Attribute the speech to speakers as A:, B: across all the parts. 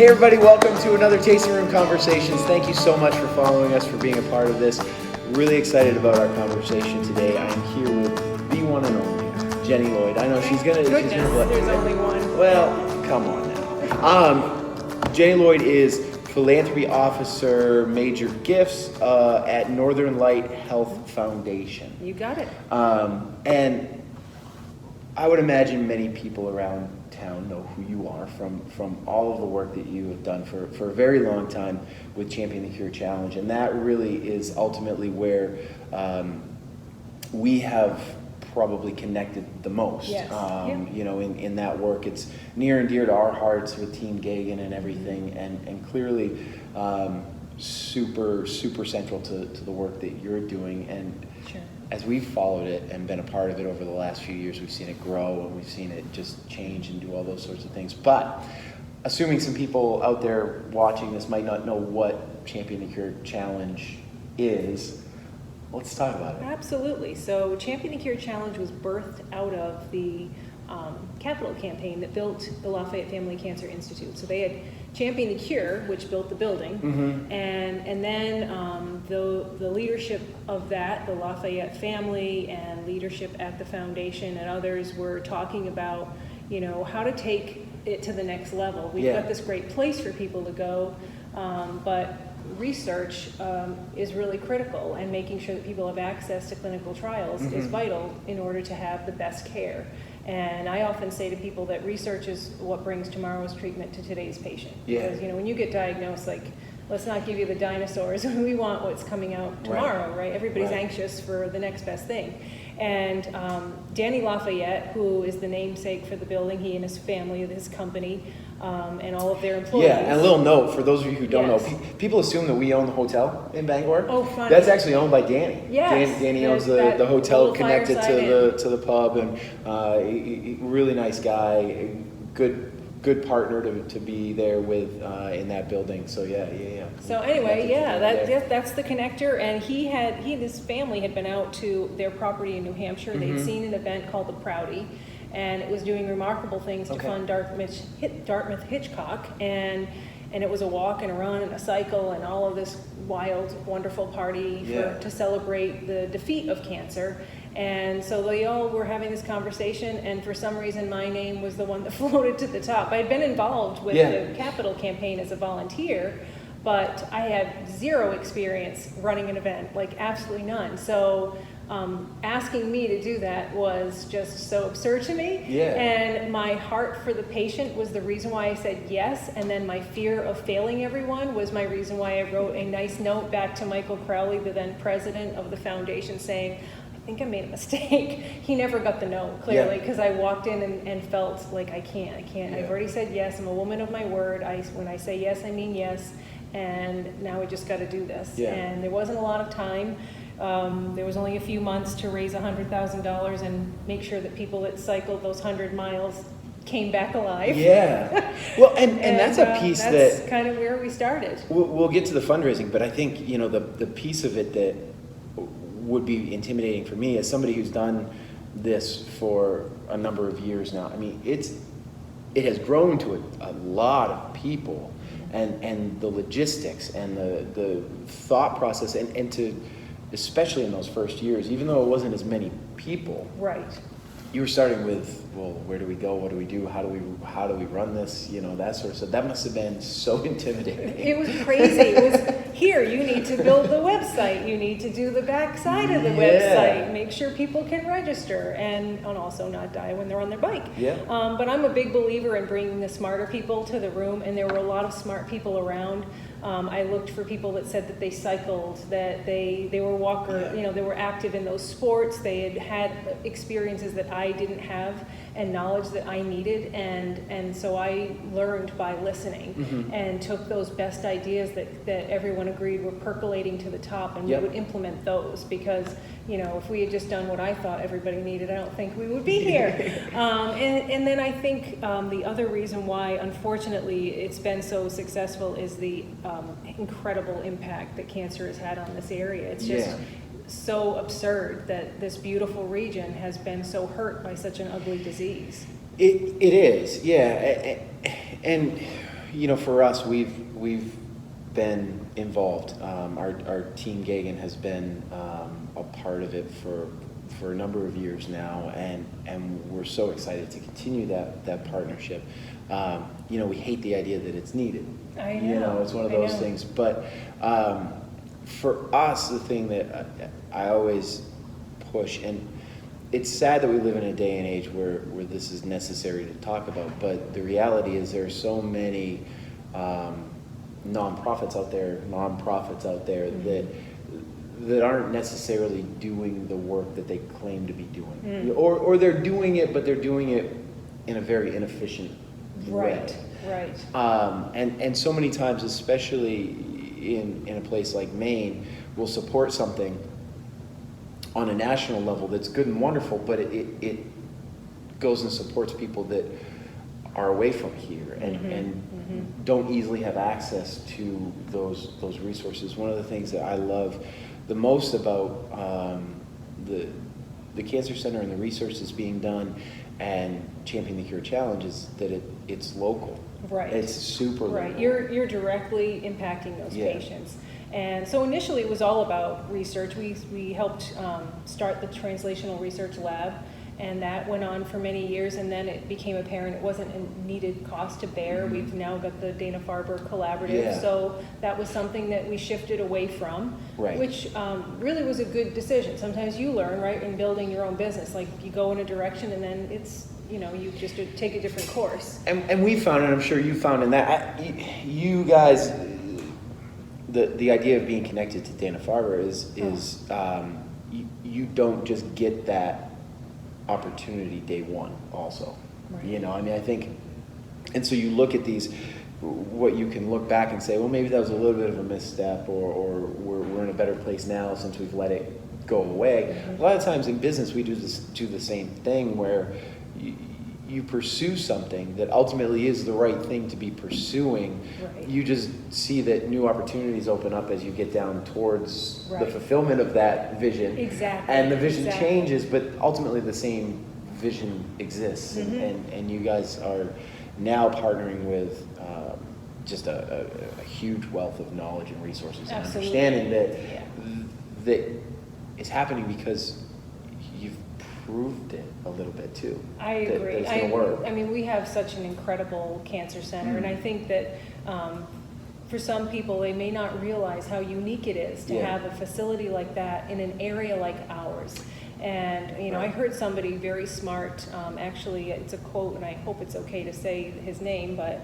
A: Hey everybody, welcome to another Tasting Room Conversations. Thank you so much for following us, for being a part of this. Really excited about our conversation today. I am here with the one and only Jeni Lloyd. I know she's gonna
B: There's only one.
A: Well, come on now. Jeni Lloyd is Philanthropy Officer, Major Gifts at Northern Light Health Foundation.
B: You got it.
A: And I would imagine many people around town know who you are from all of the work that you have done for a very long time with Champion the Cure Challenge, and that really is ultimately where we have probably connected the most.
B: Yes.
A: You know, in that work, it's near and dear to our hearts with Team Gagan and everything, and clearly super central to the work that you're doing. And
B: Sure.
A: as we've followed it and been a part of it over the last few years, we've seen it grow and we've seen it just change and do all those sorts of things. But assuming some people out there watching this might not know what Champion the Cure Challenge is, let's talk about it.
B: Absolutely. So Champion the Cure Challenge was birthed out of the capital campaign that built the Lafayette Family Cancer Institute. So they had Champion the Cure, which built the building, and then the leadership of that, the Lafayette family and leadership at the foundation and others were talking about, you know, how to take it to the next level. We've got this great place for people to go, but research is really critical, and making sure that people have access to clinical trials is vital in order to have the best care. And I often say to people that research is what brings tomorrow's treatment to today's patient. Because, you know, when you get diagnosed, like, let's not give you the dinosaurs. We want what's coming out tomorrow, right? Everybody's anxious for the next best thing. And Danny Lafayette, who is the namesake for the building, he and his family, his company, and all of their employees.
A: Yeah, and a little note for those of you who don't know, people assume that we own the hotel in Bangor.
B: Oh, funny.
A: That's actually owned by Danny.
B: Yes.
A: Danny owns the hotel connected to the pub, and really nice guy, good partner to be there with in that building. So yeah.
B: So anyway, that's the connector, and he and his family had been out to their property in New Hampshire. They'd seen an event called the Proudy, and it was doing remarkable things to fund Dartmouth Hitchcock, and it was a walk and a run and a cycle and all of this wild, wonderful party to celebrate the defeat of cancer. And so they all were having this conversation, and for some reason my name was the one that floated to the top. I had been involved with the capital campaign as a volunteer, but I had zero experience running an event, like absolutely none. So asking me to do that was just so absurd to me. And my heart for the patient was the reason why I said yes, and then my fear of failing everyone was my reason why I wrote a nice note back to Michael Crowley, the then president of the foundation, saying, I think I made a mistake. He never got the note, clearly, because I walked in and felt like I can't. I've already said yes. I'm a woman of my word. When I say yes, I mean yes. And now we just got to do this. And there wasn't a lot of time. There was only a few months to raise $100,000 and make sure that people that cycled those 100 miles came back alive.
A: Well, and that's a piece
B: that's kind of where we started.
A: We'll get to the fundraising, but I think, you know, the piece of it that would be intimidating for me as somebody who's done this for a number of years now. I mean, it has grown to a lot of people, and the logistics and the thought process, and to, especially in those first years, even though it wasn't as many people. Right. You were starting with, well, where do we go? What do we do? How do we run this? You know, that sort of stuff. That must have been so intimidating.
B: It was crazy. It was, here, you need to build the website. You need to do the back side of the website. Make sure people can register and also not die when they're on their bike. But I'm a big believer in bringing the smarter people to the room, and there were a lot of smart people around. I looked for people that said that they cycled, that they were walker, you know, they were active in those sports. They had experiences that I didn't have and knowledge that I needed, and so I learned by listening and took those best ideas that everyone agreed were percolating to the top, and we would implement those, because, you know, if we had just done what I thought everybody needed, I don't think we would be here. And then I think the other reason why, unfortunately, it's been so successful is the incredible impact that cancer has had on this area. It's just so absurd that this beautiful region has been so hurt by such an ugly disease.
A: It is, and for us, we've been involved. Our team Gagan has been a part of it for a number of years now, and we're so excited to continue that partnership. We hate the idea that it's needed.
B: I know.
A: It's one of those things. But for us, the thing that I always push, and it's sad that we live in a day and age where this is necessary to talk about, but the reality is there are so many nonprofits out there that aren't necessarily doing the work that they claim to be doing. Or they're doing it, but they're doing it in a very inefficient way.
B: Right.
A: And so many times, especially in a place like Maine, we'll support something on a national level that's good and wonderful, but it goes and supports people that are away from here and don't easily have access to those resources. One of the things that I love the most about the Cancer Center and the research that's being done and Champion the Cure Challenge is that it's local.
B: Right.
A: It's super local.
B: Right. You're directly impacting those patients. And so initially it was all about research. We helped start the Translational Research Lab, and that went on for many years, and then it became apparent it wasn't a needed cost to bear. We've now got the Dana-Farber Collaborative, so that was something that we shifted away from, which really was a good decision. Sometimes you learn, right, in building your own business, like you go in a direction and then it's, you just take a different course. And
A: we found, and I'm sure you found in that, you guys, the idea of being connected to Dana-Farber is you don't just get that opportunity day one also. Right. I think, and so you look at these, what you can look back and say, well, maybe that was a little bit of a misstep, or we're in a better place now since we've let it go away. A lot of times in business we do the same thing where you pursue something that ultimately is the right thing to be pursuing. Right. You just see that new opportunities open up as you get down towards the fulfillment of that vision. Exactly. And the vision changes, but ultimately the same vision exists. And you guys are now partnering with just a huge wealth of knowledge and resources. Absolutely. And understanding that it's happening because you've proved it a little bit too.
B: I agree.
A: That it's gonna work.
B: I mean, we have such an incredible cancer center, and I think that for some people, they may not realize how unique it is to have a facility like that in an area like ours. And I heard somebody very smart. Actually, it's a quote, and I hope it's okay to say his name, but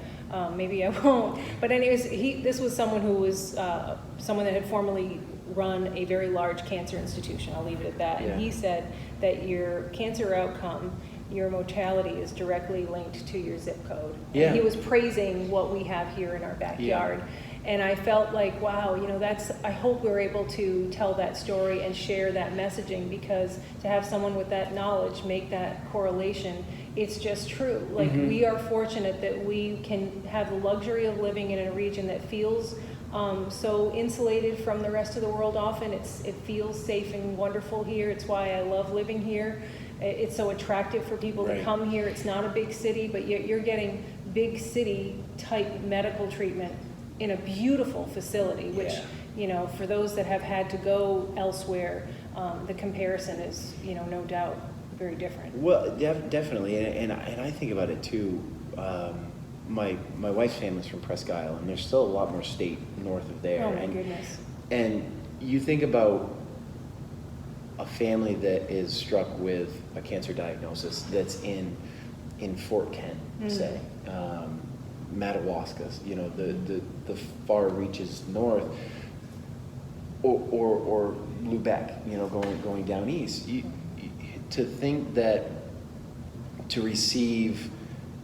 B: maybe I won't. But anyways, this was someone who was someone that had formerly run a very large cancer institution. I'll leave it at that. And he said that your cancer outcome, your mortality, is directly linked to your zip code. And he was praising what we have here in our backyard. And I felt like, wow, I hope we're able to tell that story and share that messaging, because to have someone with that knowledge make that correlation, it's just true. Like, we are fortunate that we can have the luxury of living in a region that feels so insulated from the rest of the world. Often it feels safe and wonderful here. It's why I love living here. It's so attractive for people to come here. It's not a big city, but you're getting big city type medical treatment in a beautiful facility, which, for those that have had to go elsewhere, the comparison is, no doubt very different.
A: Well, definitely, and I think about it too. My wife's family's from Presque Isle, and there's still a lot more state north of there.
B: Oh my goodness.
A: And you think about a family that is struck with a cancer diagnosis that's in Fort Kent, say, Madawaska, the far reaches north, or Lubec, going down east. To think that to receive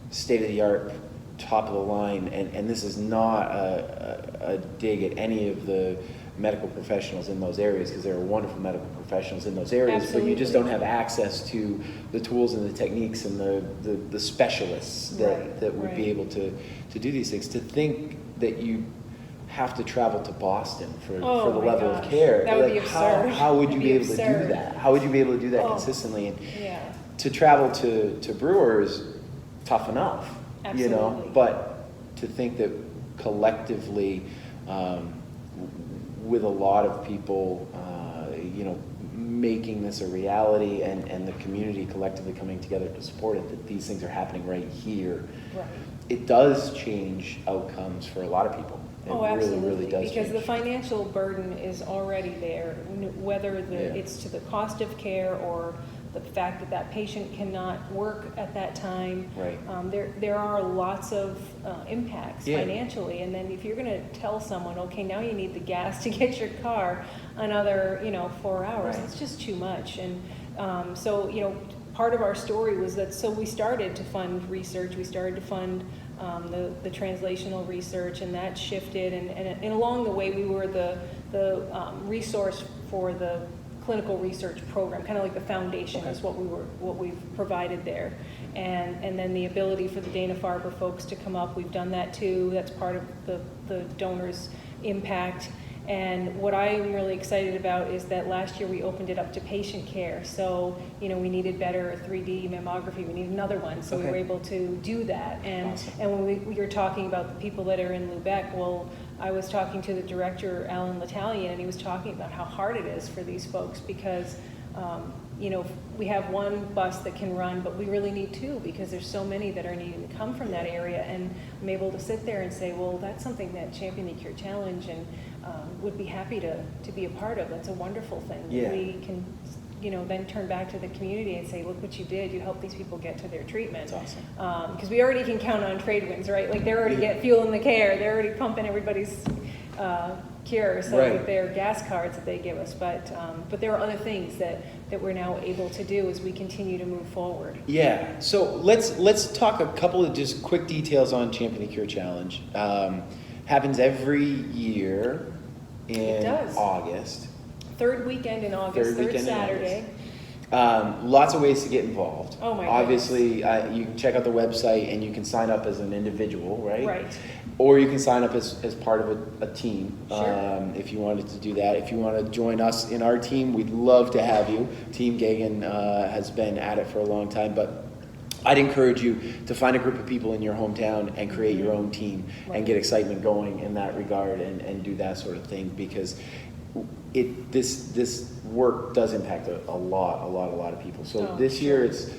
A: state-of-the-art, top of the line, and this is not a dig at any of the medical professionals in those areas, because there are wonderful medical professionals in those areas. Absolutely. But you just don't have access to the tools and the techniques and the specialists that would be able to do these things. To think that you have to travel to Boston for the level of care.
B: That would be absurd.
A: How would you be able to do that? How would you be able to do that consistently? And to travel to Brewer is tough enough. Absolutely. But to think that collectively, with a lot of people, making this a reality and the community collectively coming together to support it, that these things are happening right here.
B: Right.
A: It does change outcomes for a lot of people. It
B: Absolutely.
A: really does
B: because
A: change.
B: the financial burden is already there, whether
A: Yeah.
B: it's to the cost of care or the fact that that patient cannot work at that time.
A: Right.
B: There are lots of impacts
A: Yeah.
B: financially, and then if you're going to tell someone, okay, now you need the gas to get your car another 4 hours,
A: Right.
B: it's just too much. And so part of our story was that, so we started to fund research, we started to fund the translational research, and that shifted, and along the way we were the resource for the clinical research program, kind of like the foundation.
A: Okay.
B: Is what we've provided there, and then the ability for the Dana-Farber folks to come up. We've done that too. That's part of the donors' impact. And what I'm really excited about is that last year we opened it up to patient care. So, we needed better 3D mammography. We need another one. So we were able to do that. And
A: Awesome.
B: and when we were talking about the people that are in Lubec, well, I was talking to the director, Alan L'Italian, and he was talking about how hard it is for these folks because, we have one bus that can run, but we really need two because there's so many that are needing to come from that area. And I'm able to sit there and say, well, that's something that Champion the Cure Challenge and would be happy to be a part of. That's a wonderful thing.
A: Yeah.
B: We can, then turn back to the community and say, look what you did. You helped these people get to their treatment.
A: That's awesome.
B: Because we already can count on trade winds, right? Like they're already get fuel in the care. They're already pumping everybody's cure, so
A: Right.
B: with their gas cards that they give us. But there are other things that we're now able to do as we continue to move forward.
A: Yeah. So let's talk a couple of just quick details on Champion the Cure Challenge. Happens every year in
B: It does.
A: August.
B: Third weekend in August, third
A: weekend in
B: Saturday.
A: Lots of ways to get involved.
B: Oh my
A: Obviously, you can check out the website and you can sign up as an individual, right?
B: Right.
A: Or you can sign up as part of a team,
B: Sure.
A: if you wanted to do that. If you want to join us in our team, we'd love to have you. Team Gagan has been at it for a long time, but I'd encourage you to find a group of people in your hometown and create your own team and get excitement going in that regard and do that sort of thing, because this work does impact a lot of people. So this year it's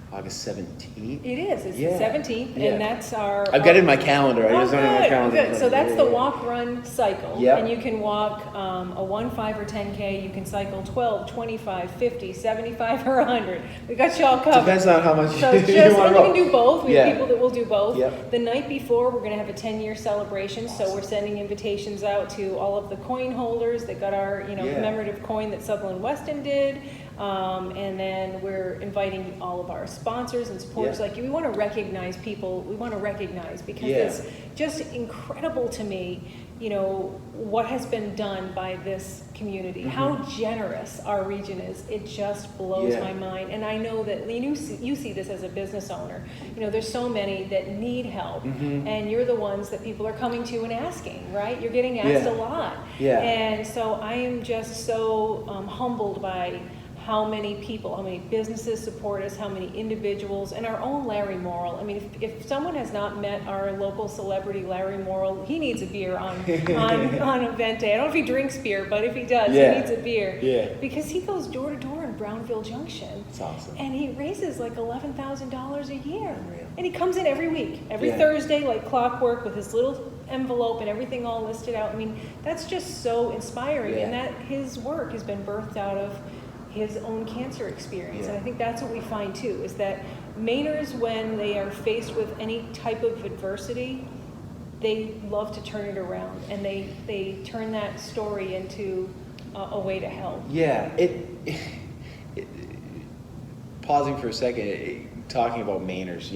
A: August 17th.
B: It is. It's
A: Yeah.
B: the 17th,
A: Yeah.
B: and that's our.
A: I've got it in my calendar. I just don't have my
B: good,
A: calendar.
B: good.
A: in
B: So
A: front of
B: that's
A: me.
B: the
A: Yeah.
B: walk-run cycle.
A: Yep.
B: And you can walk a 1, 5, or 10K. You can cycle 12, 25, 50, 75, or 100. We got you all covered.
A: Depends on how much
B: So
A: you
B: just,
A: want
B: and
A: to
B: you
A: go.
B: can do both. We have
A: Yeah.
B: people that will do both.
A: Yep.
B: The night before, we're going to have a 10-year celebration. So we're sending invitations out to all of the coin holders that got our,
A: Yeah.
B: commemorative coin that Sutherland Weston did. And then we're inviting all of our sponsors and supporters.
A: Yeah.
B: Like, we want to recognize people. We want to recognize because
A: Yeah.
B: it's just incredible to me, what has been done by this community, how generous our region is. It just blows
A: Yeah.
B: my mind. And I know that you see this as a business owner. There's so many that need help, and you're the ones that people are coming to and asking, right? You're getting asked
A: Yeah.
B: a lot.
A: Yeah.
B: And so I am just so humbled by how many people, how many businesses support us, how many individuals, and our own Larry Morrill. I mean, if someone has not met our local celebrity Larry Morrill, he needs a beer on event day. I don't know if he drinks beer, but if he does,
A: Yeah.
B: he needs a beer.
A: Yeah.
B: Because he goes door to door in Brownville Junction.
A: It's awesome.
B: And he raises like $11,000 a year.
A: Unreal.
B: And he comes in every week, every
A: Yeah.
B: Thursday, like clockwork, with his little envelope and everything all listed out. I mean, that's just so inspiring.
A: Yeah.
B: And that his work has been birthed out of his own cancer experience.
A: Yeah.
B: And I think that's what we find too, is that Mainers, when they are faced with any type of adversity, they love to turn it around, and they turn that story into a way to help.
A: Yeah, pausing for a second, talking about Mainers,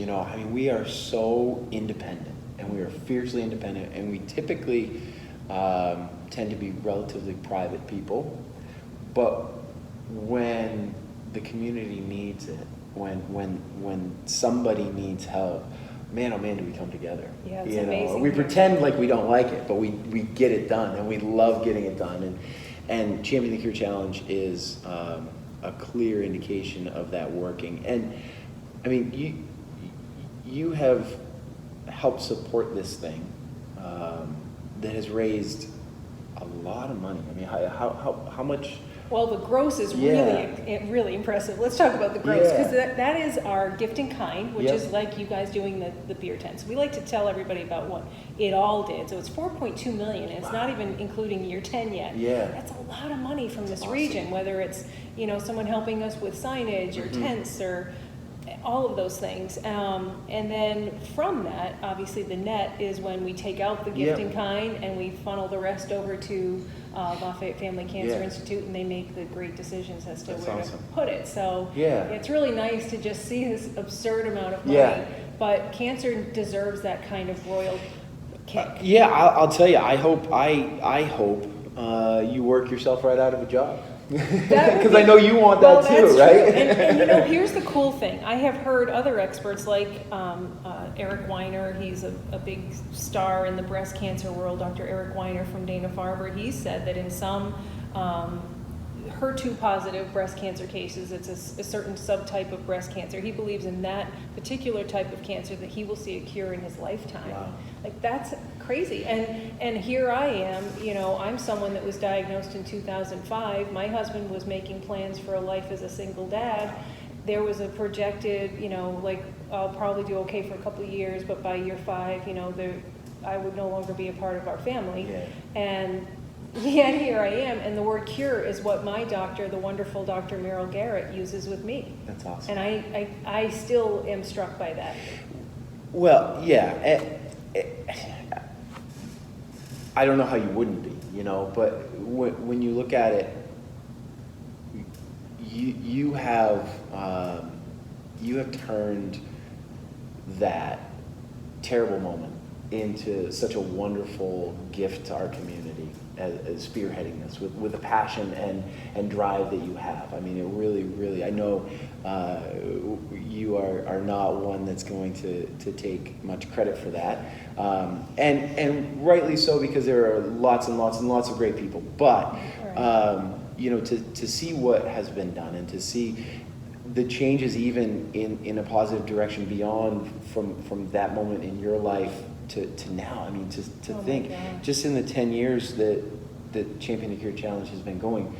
A: we are so independent, and we are fiercely independent, and we typically tend to be relatively private people, but when the community needs it, when somebody needs help, man, oh man, do we come together.
B: Yeah, it's amazing.
A: We pretend like we don't like it, but we get it done, and we love getting it done. And Champion the Cure Challenge is a clear indication of that working. And I mean, you have helped support this thing that has raised a lot of money. I mean, how much?
B: Well, the gross is really impressive. Let's talk about the gross, because that is our gift in kind, which is like you guys doing the beer tents. We like to tell everybody about what it all did. So it's 4.2 million, and it's not even including year 10 yet.
A: Yeah.
B: That's a lot of money from this region, whether it's, someone helping us with signage or tents or all of those things. And then from that, obviously the net is when we take out the gift in kind and we funnel the rest over to Lafayette Family Cancer Institute, and they make the great decisions as to where to put it. So it's really nice to just see this absurd amount of money, but cancer deserves that kind of royal kick.
A: I'll tell you, I hope you work yourself right out of a job. Because I know you want that too, right?
B: And here's the cool thing. I have heard other experts like Eric Weiner. He's a big star in the breast cancer world. Dr. Eric Weiner from Dana-Farber. He said that in some HER2 positive breast cancer cases, it's a certain subtype of breast cancer. He believes in that particular type of cancer that he will see a cure in his lifetime.
A: Wow.
B: Like, that's crazy. And here I am, I'm someone that was diagnosed in 2005. My husband was making plans for a life as a single dad. There was a projected, I'll probably do okay for a couple of years, but by year 5, I would no longer be a part of our family.
A: Yeah.
B: And yet here I am, and the word cure is what my doctor, the wonderful Dr. Merrill Garrett, uses with me.
A: That's awesome.
B: And I still am struck by that.
A: Well, I don't know how you wouldn't be, but when you look at it, you have turned that terrible moment into such a wonderful gift to our community as spearheading this with the passion and drive that you have. I mean, it really, I know you are not one that's going to take much credit for that. And rightly so, because there are lots and lots and lots of great people. But, to see what has been done and to see the changes even in a positive direction beyond from that moment in your life to now. I mean, to think, just in the 10 years that the Champion the Cure Challenge has been going,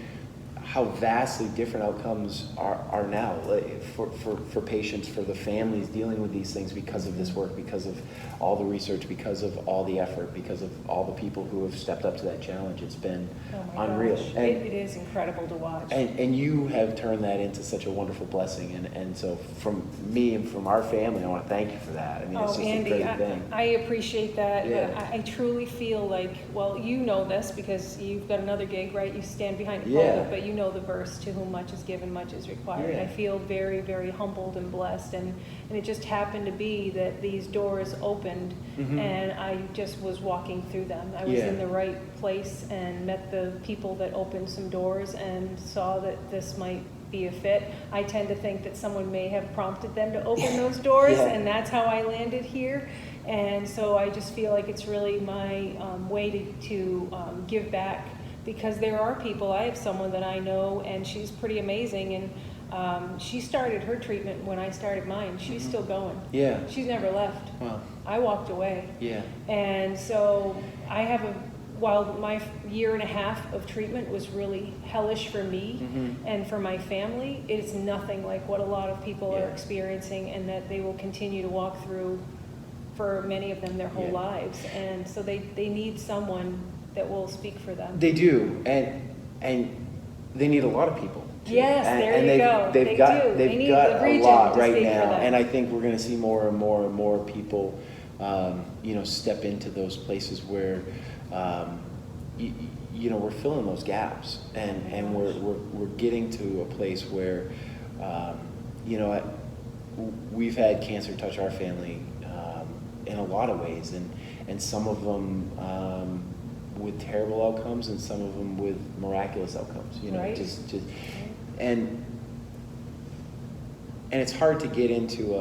A: how vastly different outcomes are now, like for patients, for the families dealing with these things because of this work, because of all the research, because of all the effort, because of all the people who have stepped up to that challenge. It's been unreal.
B: And it is incredible to watch.
A: And you have turned that into such a wonderful blessing. And so from me and from our family, I want to thank you for that. I mean, it's just
B: Andy,
A: a great thing.
B: I appreciate that.
A: Yeah.
B: I truly feel like, well, you know this because you've got another gig, right? You stand behind a pulpit, but you know the verse, to whom much is given, much is required. I feel very, very humbled and blessed, and it just happened to be that these doors opened, and I just was walking through them. I was in the right place and met the people that opened some doors and saw that this might be a fit. I tend to think that someone may have prompted them to open those doors, and that's how I landed here. And so I just feel like it's really my way to give back, because there are people. I have someone that I know, and she's pretty amazing, and she started her treatment when I started mine. She's still going.
A: Yeah.
B: She's never left.
A: Wow.
B: I walked away.
A: Yeah.
B: And so I have while my year and a half of treatment was really hellish for me and for my family, it's nothing like what a lot of people are experiencing, and that they will continue to walk through for many of them their whole lives. And so they need someone that will speak for them.
A: They do, and they need a lot of people too.
B: Yes, there you go.
A: They've got a lot right now,
B: and
A: and I think we're going to see more and more and more people, step into those places where, we're filling those gaps, and we're getting to a place where, we've had cancer touch our family in a lot of ways, and some of them with terrible outcomes, and some of them with miraculous outcomes. And it's hard to get into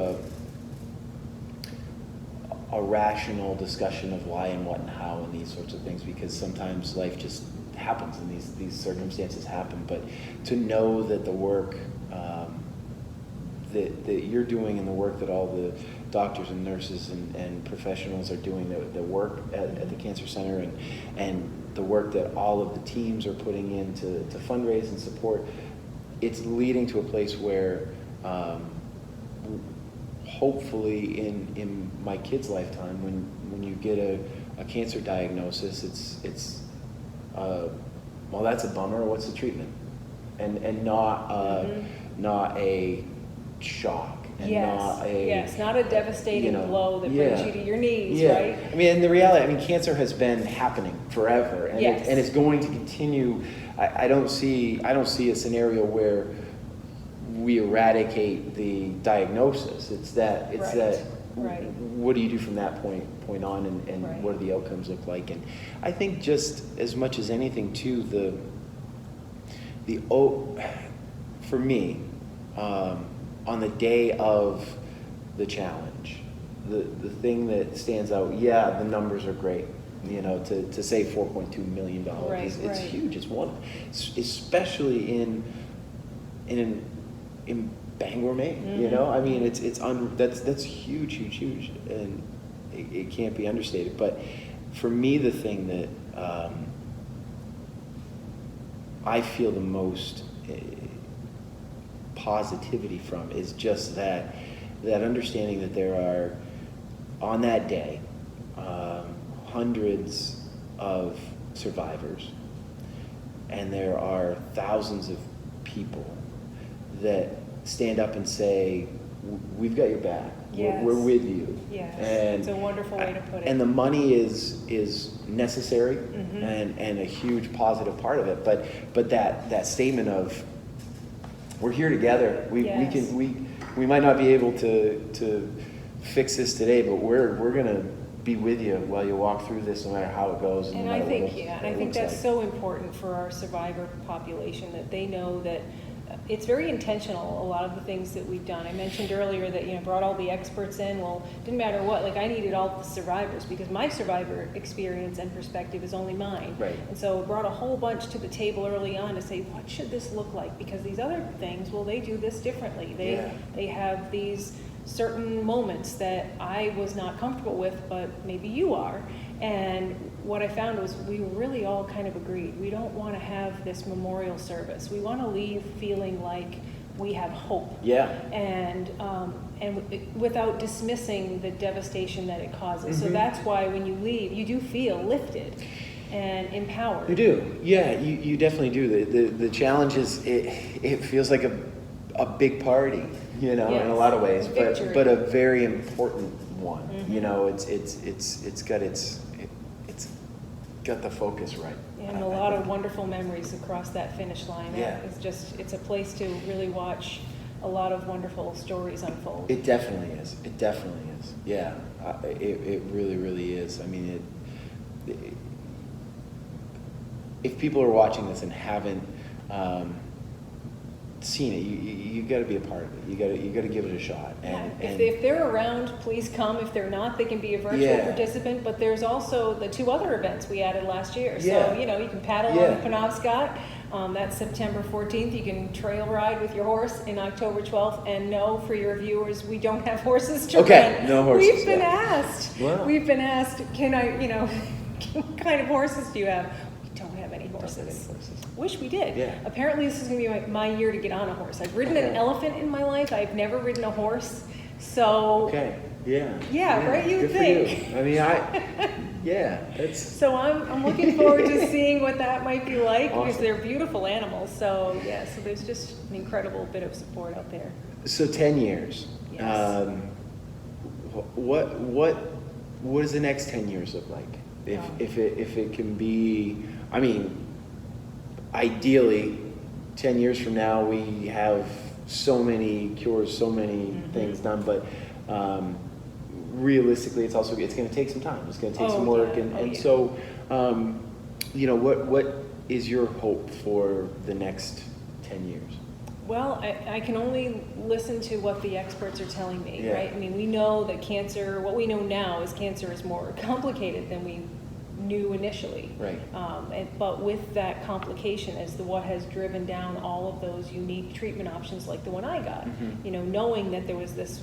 A: a rational discussion of why and what and how and these sorts of things, because sometimes life just happens and these circumstances happen. But to know that the work that you're doing and the work that all the doctors and nurses and professionals are doing, the work at the Cancer Center, and the work that all of the teams are putting in to fundraise and support, it's leading to a place where hopefully in my kid's lifetime, when you get a cancer diagnosis, it's well, that's a bummer. What's the treatment? And not a shock. And
B: not a devastating blow that brings you to your knees, right?
A: I mean, and the reality, cancer has been happening forever, and it's going to continue. I don't see a scenario where we eradicate the diagnosis. It's that what do you do from that point on, and what do the outcomes look like? And I think just as much as anything too, for me, on the day of the challenge, the thing that stands out, the numbers are great. To save $4.2 million, it's huge. It's one, especially in Bangor, Maine. I mean, that's huge, and it can't be understated. But for me, the thing that I feel the most positivity from is just that understanding that there are, on that day, hundreds of survivors, and there are thousands of people that stand up and say, we've got your back. We're with you.
B: Yes,
A: and
B: it's a wonderful way to put it.
A: And the money is necessary and a huge positive part of it. But that statement of, we're here together. We might not be able to fix this today, but we're gonna be with you while you walk through this, no matter how it goes.
B: And I think that's so important for our survivor population, that they know that it's very intentional, a lot of the things that we've done. I mentioned earlier that, brought all the experts in. Well, didn't matter what, I needed all the survivors, because my survivor experience and perspective is only mine.
A: Right.
B: And so brought a whole bunch to the table early on to say, what should this look like? Because these other things, well, they do this differently. They have these certain moments that I was not comfortable with, but maybe you are. And what I found was we really all kind of agreed. We don't want to have this memorial service. We want to leave feeling like we have hope. Yeah. And without dismissing the devastation that it causes. So that's why when you leave, you do feel lifted and empowered. You do. Yeah, you definitely do. The challenge is it feels like a big party, in a lot of ways, but a very important one. It's got the focus right. And a lot of wonderful memories across that finish line. Yeah. It's a place to really watch a lot of wonderful stories unfold. It definitely is. Yeah. It really, really is. I mean, if people are watching this and haven't seen it, you got to be a part of it. You got to give it a shot. And if they're around, please come. If they're not, they can be a virtual participant. But there's also the 2 other events we added last year. So you can paddle on the Penobscot. That's September 14th. You can trail ride with your horse in October 12th. And no, for your viewers, we don't have horses to rent. No horses. We've been asked. Wow. We've been asked, can I, what kind of horses do you have? We don't have any horses. Wish we did. Yeah. Apparently this is going to be my year to get on a horse. I've ridden an elephant in my life. I've never ridden a horse. So. Okay. Yeah, right? You would think. You. I mean, that's. So I'm looking forward to seeing what that might be like, because they're beautiful animals. So so there's just an incredible bit of support out there. So 10 years. Yes. What does the next 10 years look like? If it can be, I mean, ideally, 10 years from now, we have so many cures, so many things done, but realistically, it's going to take some time. It's going to take some work, so, what is your hope for the next 10 years? Well, I can only listen to what the experts are telling me, right? I mean, we know that what we know now is cancer is more complicated than we new initially.
A: Right.
B: But with that complication as the what has driven down all of those unique treatment options like the one I got, knowing that there was this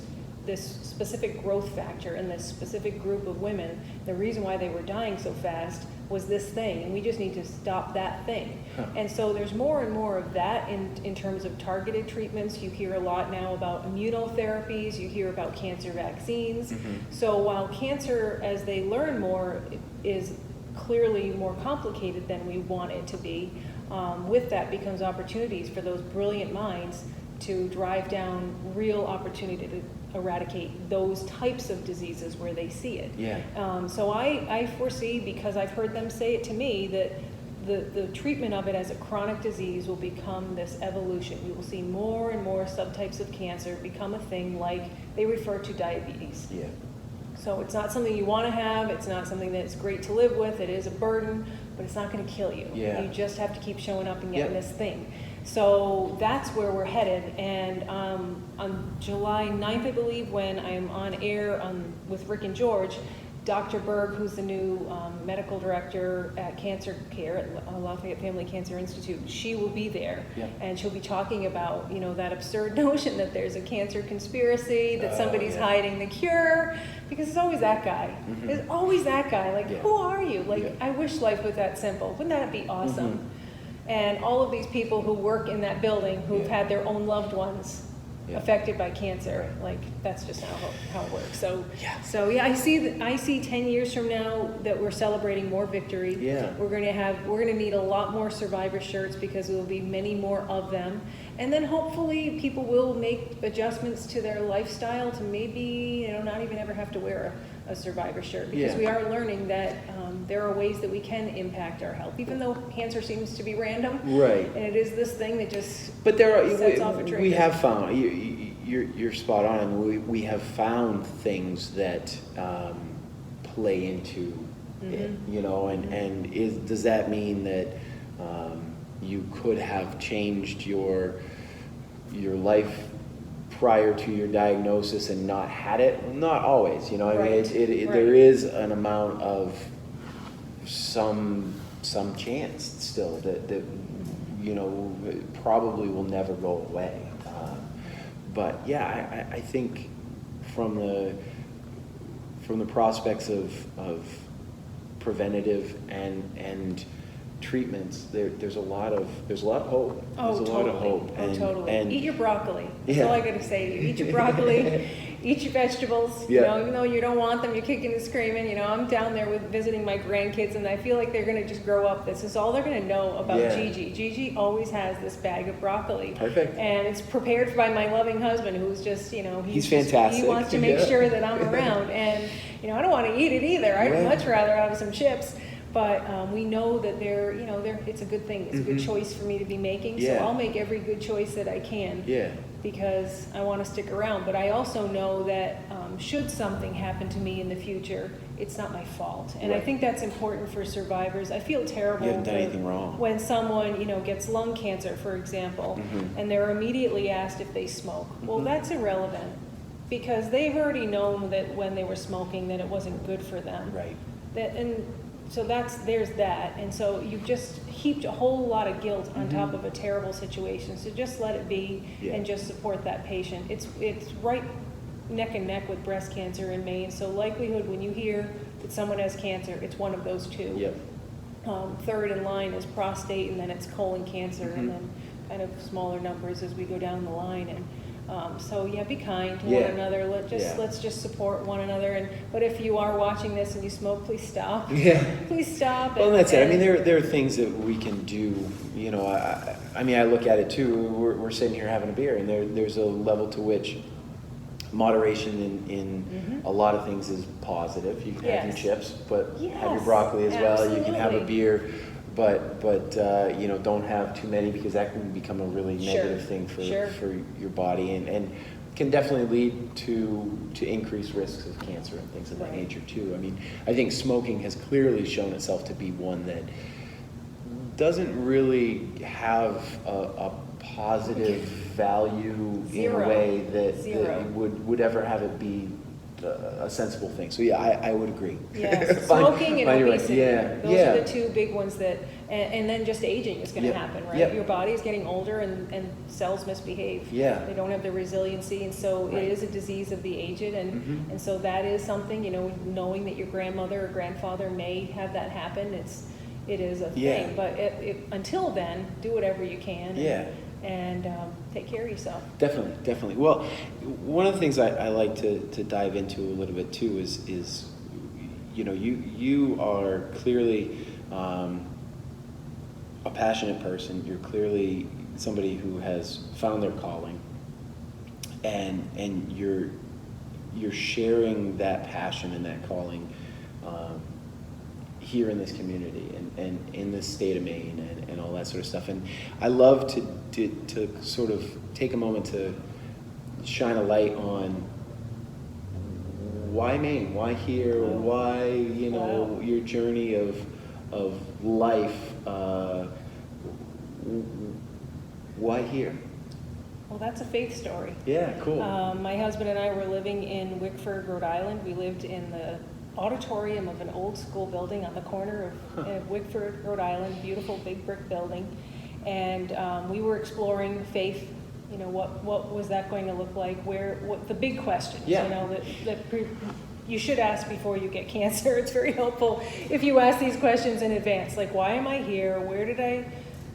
B: specific growth factor in this specific group of women, the reason why they were dying so fast was this thing, and we just need to stop that thing. And so there's more and more of that in terms of targeted treatments. You hear a lot now about immunotherapies, you hear about cancer vaccines. So while cancer, as they learn more, is clearly more complicated than we want it to be, with that becomes opportunities for those brilliant minds to drive down real opportunity to eradicate those types of diseases where they see it. So I foresee, because I've heard them say it to me, that the treatment of it as a chronic disease will become this evolution. You will see more and more subtypes of cancer become a thing like they refer to diabetes. So it's not something you want to have, it's not something that's great to live with, it is a burden, but it's not going to kill you. You just have to keep showing up and getting this thing. So that's where we're headed, and on July 9th, I believe, when I'm on air with Rick and George, Dr. Berg, who's the new medical director at Cancer Care at Lafayette Family Cancer Institute, she will be there, and she'll be talking about, that absurd notion that there's a cancer conspiracy, that somebody's hiding the cure, because it's always that guy. There's always that guy. Like, who are you? Like, I wish life was that simple. Wouldn't that be awesome? And all of these people who work in that building who've had their own loved ones affected by cancer, like that's just how it works. So I see 10 years from now that we're celebrating more victory. We're gonna need a lot more survivor shirts because there will be many more of them. And then hopefully people will make adjustments to their lifestyle to maybe not even ever have to wear a survivor shirt, because we are learning that there are ways that we can impact our health, even though cancer seems to be random. And it is this thing that just sets off a trigger.
A: We have found, you're spot on, and we have found things that play into it, and does that mean that you could have changed your life prior to your diagnosis and not had it? Not always, I mean, there is an amount of some chance still that probably will never go away. But I think from the prospects of preventative and treatments, there's a lot of hope. There's a lot of hope.
B: Totally.
A: And
B: eat your broccoli. That's all I got to say to you. Eat your broccoli. Eat your vegetables. Even though you don't want them, you're kicking and screaming. I'm down there visiting my grandkids, and I feel like they're going to just grow up. This is all they're going to know about Gigi. Gigi always has this bag of broccoli.
A: Perfect.
B: And it's prepared by my loving husband, who's just,
A: he's fantastic.
B: He wants to make sure that I'm around, and I don't want to eat it either. I'd much rather have some chips. But we know that it's a good thing. It's a good choice for me to be making. So I'll make every good choice that I can. Because I want to stick around. But I also know that should something happen to me in the future, it's not my fault. And I think that's important for survivors. I feel terrible.
A: You haven't done anything wrong.
B: When someone, gets lung cancer, for example, and they're immediately asked if they smoke. Well, that's irrelevant, because they've already known that when they were smoking that it wasn't good for them. So there's that, and so you've just heaped a whole lot of guilt on top of a terrible situation. So just let it be, and just support that patient. It's right neck and neck with breast cancer in Maine. So likelihood when you hear that someone has cancer, it's one of those two. Third in line is prostate, and then it's colon cancer, and then kind of smaller numbers as we go down the line. And be kind to one another. Let's just support one another. But if you are watching this and you smoke, please stop. Please stop.
A: Well, that's it. I mean, there are things that we can do. I mean, I look at it too. We're sitting here having a beer, and there's a level to which moderation in a lot of things is positive. You can have your chips, but have your broccoli as well. You can have a beer. But don't have too many, because that can become a really negative thing for your body, and can definitely lead to increased risks of cancer and things of that nature too. I mean, I think smoking has clearly shown itself to be one that doesn't really have a positive value in a way that would ever have it be a sensible thing. So yeah, I would agree.
B: Yeah, smoking and obesity.
A: Right.
B: Those are the two big ones that, and then just aging is going to
A: Yep.
B: happen, right?
A: Yep.
B: Your body is getting older and cells misbehave.
A: Yeah.
B: They don't have the resiliency, and so
A: Right.
B: it is a disease of the aged, and so that is something, knowing that your grandmother or grandfather may have that happen, it is a
A: Yeah.
B: thing. But until then, do whatever you can.
A: Yeah.
B: And take care of yourself.
A: Definitely. Well, one of the things I like to dive into a little bit too is you are clearly a passionate person. You're clearly somebody who has found their calling, and you're sharing that passion and that calling here in this community and in this state of Maine and all that sort of stuff. And I love to sort of take a moment to shine a light on why Maine, why here, why your journey of life, why here?
B: Well, that's a faith story.
A: Yeah, cool.
B: My husband and I were living in Wickford, Rhode Island. We lived in the auditorium of an old school building on the corner of Wickford, Rhode Island, beautiful big brick building. And we were exploring faith, what was that going to look like, what the big questions, that you should ask before you get cancer. It's very helpful if you ask these questions in advance, like, why am I here? Where did I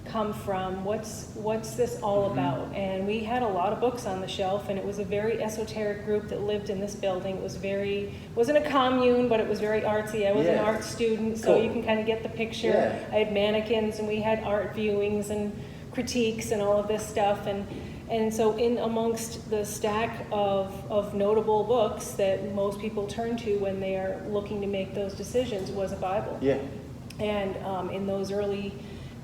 B: come from? What's this all about? And we had a lot of books on the shelf, and it was a very esoteric group that lived in this building. It wasn't a commune, but it was very artsy. I was an art student, so you can kind of get the picture.
A: Yeah.
B: I had mannequins, and we had art viewings and critiques and all of this stuff, and so in amongst the stack of notable books that most people turn to when they are looking to make those decisions was a Bible.
A: Yeah.
B: And in those early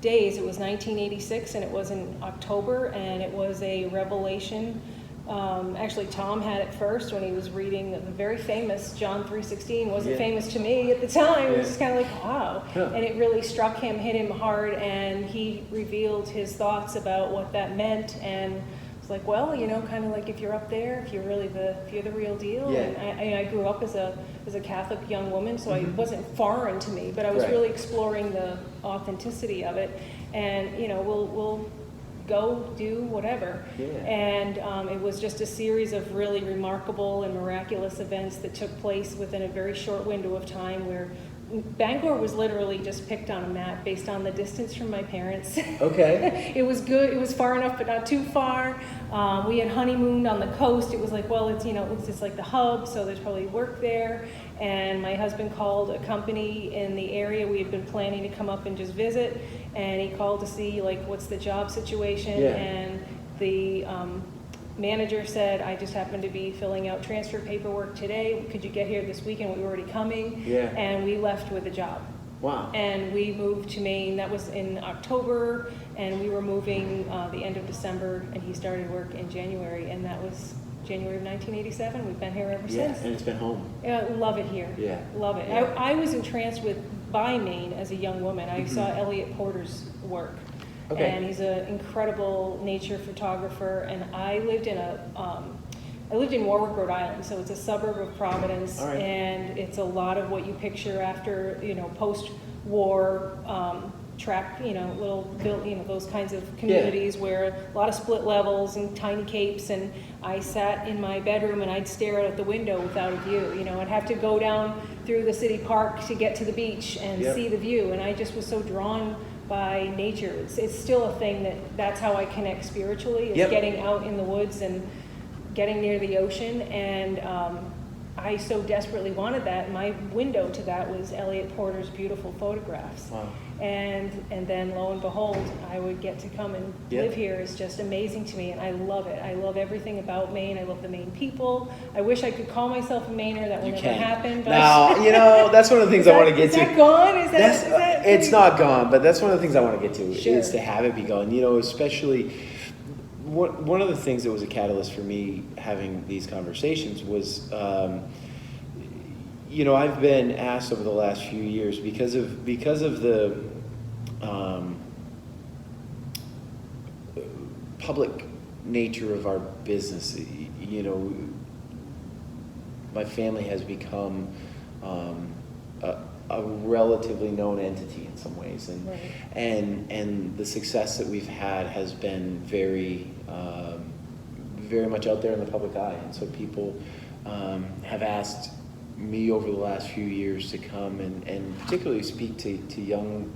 B: days, it was 1986, and it was in October, and it was a revelation. Actually, Tom had it first when he was reading the very famous John 3:16. Wasn't famous to me at the time. It was just kind of like, wow. And it really struck him, hit him hard, and he revealed his thoughts about what that meant. And it's like, well, kind of like if you're up there, if you're the real deal.
A: Yeah.
B: And I grew up as a Catholic young woman, so it wasn't foreign to me, but I was really exploring the authenticity of it. And we'll go do whatever.
A: Yeah.
B: And it was just a series of really remarkable and miraculous events that took place within a very short window of time, where Bangor was literally just picked on a map based on the distance from my parents.
A: Okay.
B: It was good. It was far enough, but not too far. We had honeymooned on the coast. It was like, well, it's just like the hub, so there's probably work there. And my husband called a company in the area. We had been planning to come up and just visit, and he called to see what's the job situation.
A: Yeah.
B: And the manager said, I just happened to be filling out transfer paperwork today. Could you get here this weekend? We were already coming.
A: Yeah.
B: And we left with a job.
A: Wow.
B: And we moved to Maine. That was in October, and we were moving the end of December, and he started work in January, and that was January of 1987. We've been here ever since.
A: And it's been home.
B: Love it here.
A: Yeah.
B: Love it.
A: Yeah.
B: I was entranced by Maine as a young woman. I saw Elliot Porter's work.
A: Okay.
B: And he's an incredible nature photographer. And I lived in Warwick, Rhode Island, so it's a suburb of Providence.
A: All right.
B: And it's a lot of what you picture after, post-war those kinds of communities where a lot of split levels and tiny capes. And I sat in my bedroom and I'd stare out the window without a view. I'd have to go down through the city park to get to the beach and see the view. And I just was so drawn by nature. It's still a thing that's how I connect spiritually, is getting out in the woods and getting near the ocean. And I so desperately wanted that. My window to that was Elliot Porter's beautiful photographs.
A: Wow.
B: And then lo and behold, I would get to come and live here. It's just amazing to me, and I love it. I love everything about Maine. I love the Maine people. I wish I could call myself a Mainer. That will never happen. But
A: Now, that's one of the things I want to get to.
B: Is that gone? Is that
A: it's not gone, but that's one of the things I want to get to,
B: Sure.
A: is to have it be gone. Especially one of the things that was a catalyst for me having these conversations was, I've been asked over the last few years because of the public nature of our business. my family has become a relatively known entity in some ways, and
B: Right.
A: and the success that we've had has been very much out there in the public eye, and so people have asked me over the last few years to come and particularly speak to young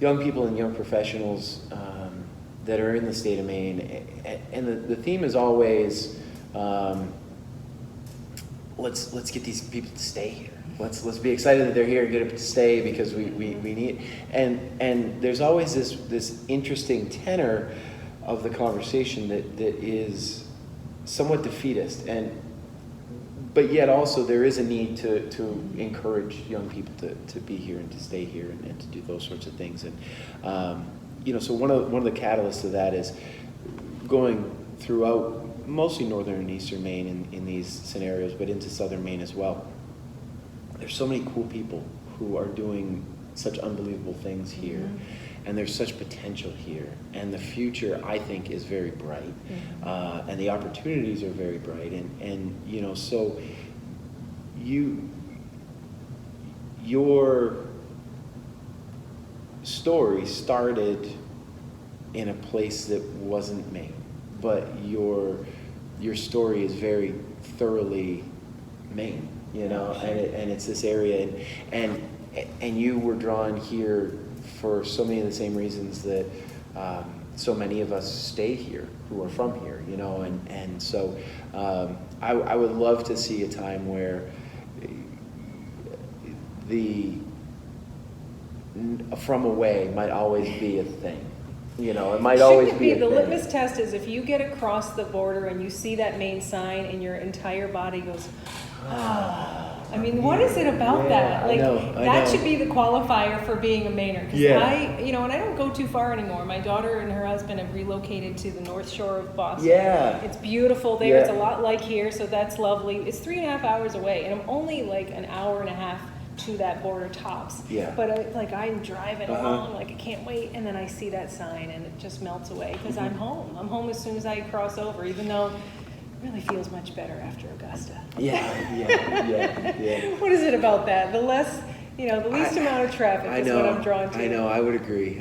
A: people and young professionals that are in the state of Maine, and the theme is always let's get these people to stay here. Let's be excited that they're here and get them to stay because we need, and there's always this interesting tenor of the conversation that is somewhat defeatist, but yet also there is a need to encourage young people to be here and to stay here and to do those sorts of things. And so one of the catalysts of that is going throughout mostly northern and eastern Maine in these scenarios, but into southern Maine as well. There's so many cool people who are doing such unbelievable things here, mm-hmm. and there's such potential here, and the future, I think, is very bright, mm-hmm. And the opportunities are very bright, and so your story started in a place that wasn't Maine, but your story is very thoroughly Maine, and it's this area, and you were drawn here for so many of the same reasons that so many of us stay here who are from here, and so I would love to see a time where the from away might always be a thing. It might always be a
B: the
A: thing.
B: litmus test is if you get across the border and you see that Maine sign and your entire body goes, I mean, what is it about that? Like, that should be the qualifier for being a Mainer. Because and I don't go too far anymore. My daughter and her husband have relocated to the North Shore of Boston. Yeah. It's beautiful there. Yeah. It's a lot like here, so that's lovely. It's 3.5 hours away, and I'm only like an hour and a half to that border tops. Yeah. But I'm driving along, I can't wait, and then I see that sign, and it just melts away because mm-hmm. I'm home. I'm home as soon as I cross over, even though it really feels much better after Augusta. Yeah. What is it about that? The least amount of traffic is what I'm drawn to.
A: I know. I would agree.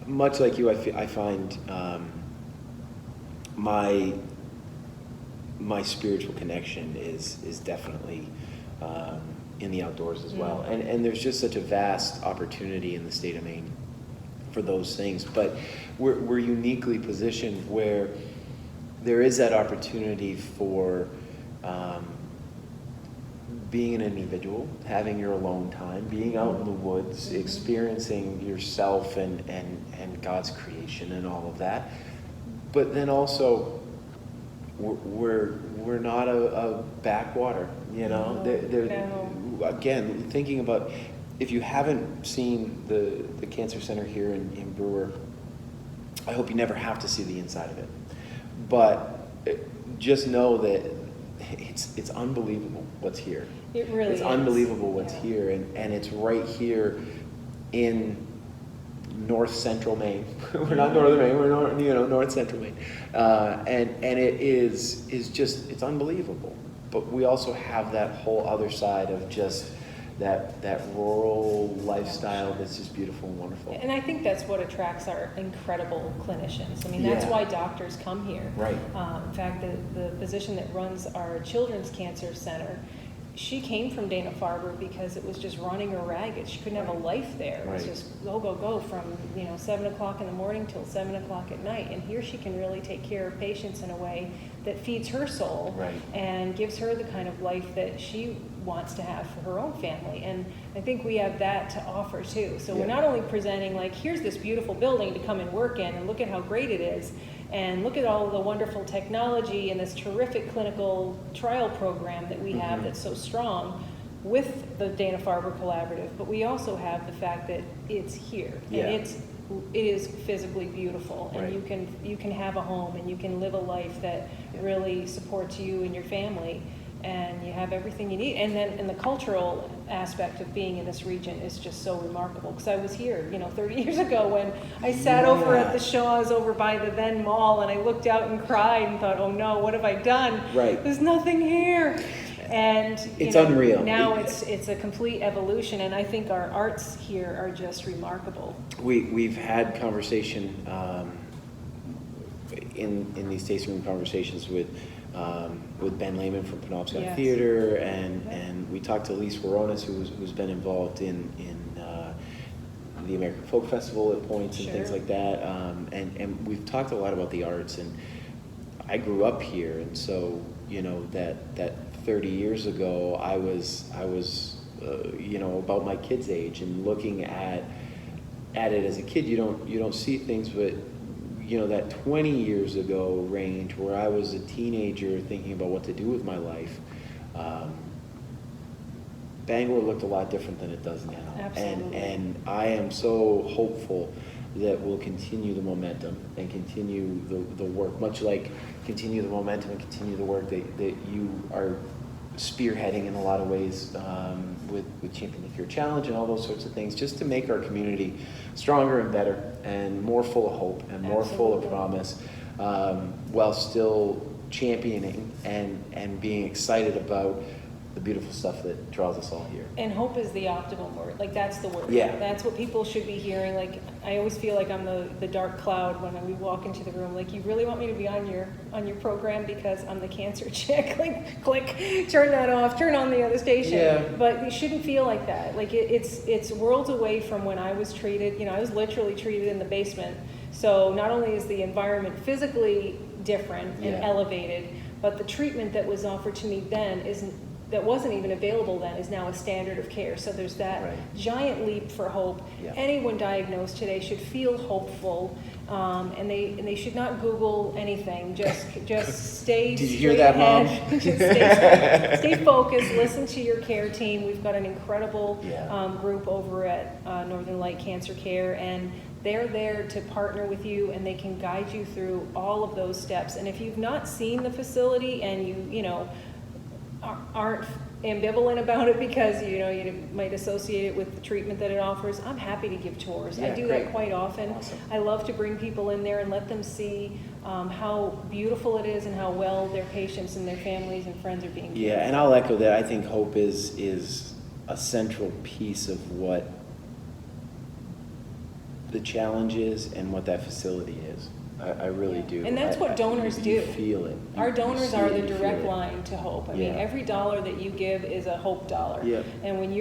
A: Much like you, I find my spiritual connection is definitely in the outdoors as well. And there's just such a vast opportunity in the state of Maine for those things. But we're uniquely positioned where there is that opportunity for being an individual, having your alone time, being out in the woods, experiencing yourself and God's creation and all of that. But then also, we're not a backwater, Again, thinking about, if you haven't seen the Cancer Center here in Brewer, I hope you never have to see the inside of it. But just know that it's unbelievable what's here.
B: It really is.
A: It's unbelievable what's here, and it's right here in north central Maine. We're not northern Maine, we're north central Maine. And it is just, it's unbelievable. But we also have that whole other side of just that rural lifestyle that's just beautiful and wonderful.
B: And I think that's what attracts our incredible clinicians. I mean, that's why doctors come here. Right. In fact, the physician that runs our Children's Cancer Center, she came from Dana-Farber because it was just running her ragged. She couldn't have a life there. It was just go from 7 o'clock in the morning till 7 o'clock at night. And here she can really take care of patients in a way that feeds her soul and gives her the kind of life that she wants to have for her own family. And I think we have that to offer too. So we're not only presenting here's this beautiful building to come and work in, and look at how great it is, and look at all of the wonderful technology and this terrific clinical trial program that we have that's so strong with the Dana-Farber Collaborative, but we also have the fact that it's here, and it is physically beautiful, and you can have a home, and you can live a life that really supports you and your family. and you have everything you need. And then, and the cultural aspect of being in this region is just so remarkable, because I was here, 30 years ago when I sat over at the Shaw's over by the then mall, and I looked out and cried and thought, oh no, what have I done?
A: Right.
B: There's nothing here. And
A: it's unreal.
B: Now it's a complete evolution, and I think our arts here are just remarkable.
A: We've had conversation in these tasting room conversations with Ben Lehman from Penobscot Theater, and we talked to Elise Veronis, who's been involved in the American Folk Festival at points and things like that, and we've talked a lot about the arts. And I grew up here, and so that 30 years ago I was about my kid's age, and looking at it as a kid, you don't see things, but that 20 years ago range where I was a teenager thinking about what to do with my life, Bangor looked a lot different than it does now.
B: Absolutely.
A: And I am so hopeful that we'll continue the momentum and continue the work, much like continue the momentum and continue the work that you are spearheading in a lot of ways with Champion the Cure Challenge and all those sorts of things, just to make our community stronger and better and more full of hope and more full of promise, while still championing and being excited about the beautiful stuff that draws us all here.
B: And hope is the optimal word. Like, that's the word.
A: Yeah.
B: That's what people should be hearing. Like, I always feel like I'm the dark cloud when we walk into the room. Like, you really want me to be on your program because I'm the cancer chick? Like, click, turn that off, turn on the other station.
A: Yeah.
B: But you shouldn't feel like that. Like, it's worlds away from when I was treated. I was literally treated in the basement. So not only is the environment physically different and elevated, but the treatment that was offered to me then that wasn't even available then is now a standard of care. So there's that giant leap for hope. Yeah. Anyone diagnosed today should feel hopeful, and they should not Google anything. Just stay.
A: Did you hear that, Mom?
B: Stay focused. Listen to your care team. We've got an incredible group over at Northern Light Cancer Care, and they're there to partner with you, and they can guide you through all of those steps. And if you've not seen the facility and you aren't ambivalent about it because you might associate it with the treatment that it offers, I'm happy to give tours. I do that quite often.
A: Awesome.
B: I love to bring people in there and let them see how beautiful it is and how well their patients and their families and friends are being cared for.
A: And I'll echo that. I think hope is a central piece of what the challenge is and what that facility is. I really do.
B: And that's what donors do.
A: You feel it.
B: Our donors are the direct line to hope. I mean, every dollar that you give is a hope dollar.
A: Yep.
B: And when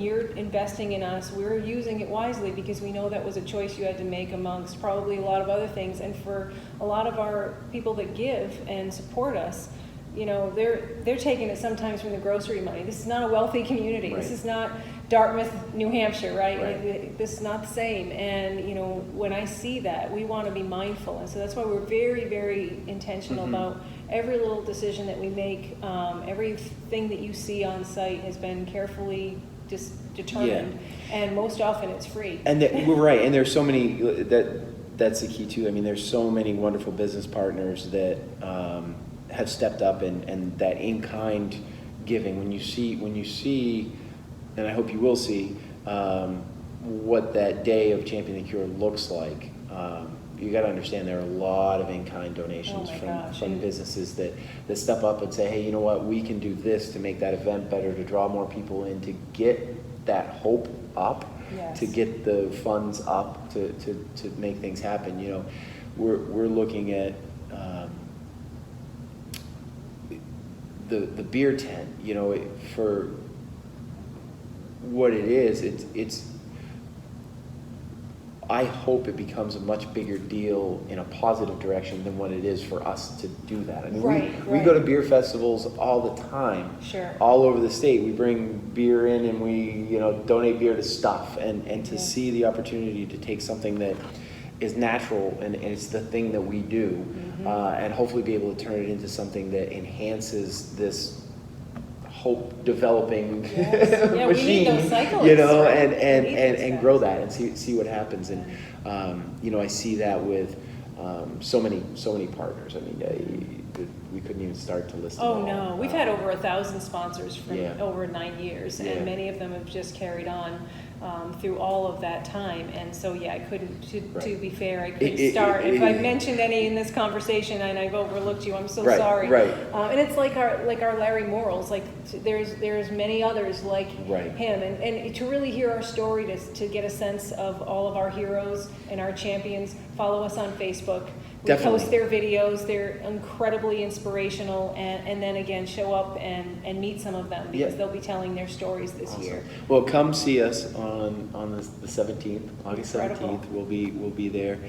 B: you're investing in us, we're using it wisely because we know that was a choice you had to make amongst probably a lot of other things. And for a lot of our people that give and support us, they're taking it sometimes from the grocery money. This is not a wealthy community. Right. This is not Dartmouth, New Hampshire, right? This is not the same. And when I see that, we want to be mindful, and so that's why we're very, very intentional about every little decision that we make. Everything that you see on site has been carefully determined, and most often it's free.
A: And we're right. And there's so many that's the key too. I mean, there's so many wonderful business partners that have stepped up, and that in-kind giving. When you see, and I hope you will see, what that day of Champion the Cure looks like. You got to understand there are a lot of in-kind donations from businesses that step up and say, hey, you know what, we can do this to make that event better, to draw more people in, to get that hope up, to get the funds up, to make things happen. We're looking at the beer tent, for what it is, it's I hope it becomes a much bigger deal in a positive direction than what it is for us to do that. I mean, we go to beer festivals all the time, all over the state. We bring beer in and we donate beer to stuff, and to see the opportunity to take something that is natural and it's the thing that we do, and hopefully be able to turn it into something that enhances this hope developing machine,
B: we need those cyclists,
A: and grow that and see what happens. And I see that with so many partners. I mean, we couldn't even start to list them all.
B: Oh, no, we've had over 1,000 sponsors from over 9 years,
A: Yeah.
B: and many of them have just carried on through all of that time. And so, yeah, I couldn't, to be fair, I couldn't start. If I mentioned any in this conversation and I've overlooked you, I'm so sorry.
A: Right.
B: And it's like our Larry Morrells, like there's many others like him. And to really hear our story, to get a sense of all of our heroes and our champions, follow us on Facebook. We post their videos. They're incredibly inspirational, and then again, show up and meet some of them, because they'll be telling their stories this year.
A: Well, come see us on the 17th, August 17th. We'll be there.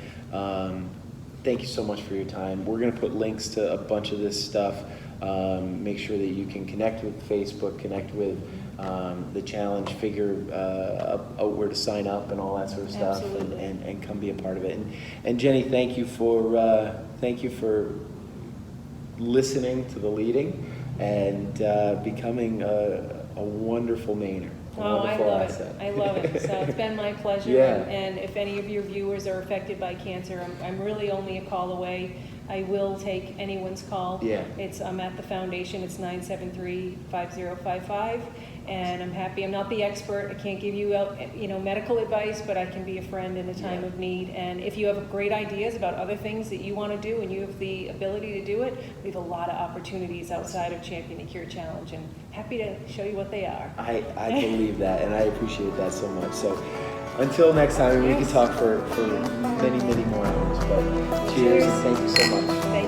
A: Thank you so much for your time. We're going to put links to a bunch of this stuff. Make sure that you can connect with Facebook, connect with the challenge, figure out where to sign up and all that sort of stuff, and come be a part of it. And Jeni, thank you for listening to the leading and becoming a wonderful Mainer.
B: I love it. So it's been my pleasure. And if any of your viewers are affected by cancer, I'm really only a call away. I will take anyone's call. I'm at the foundation. It's 973-5055. And I'm happy. I'm not the expert. I can't give you, medical advice, but I can be a friend in a time of need. And if you have great ideas about other things that you want to do and you have the ability to do it, we have a lot of opportunities outside of Champion the Cure Challenge, and happy to show you what they are.
A: I believe that, and I appreciate that so much. So until next time, we can talk for many, many more hours. But cheers and thank you so much.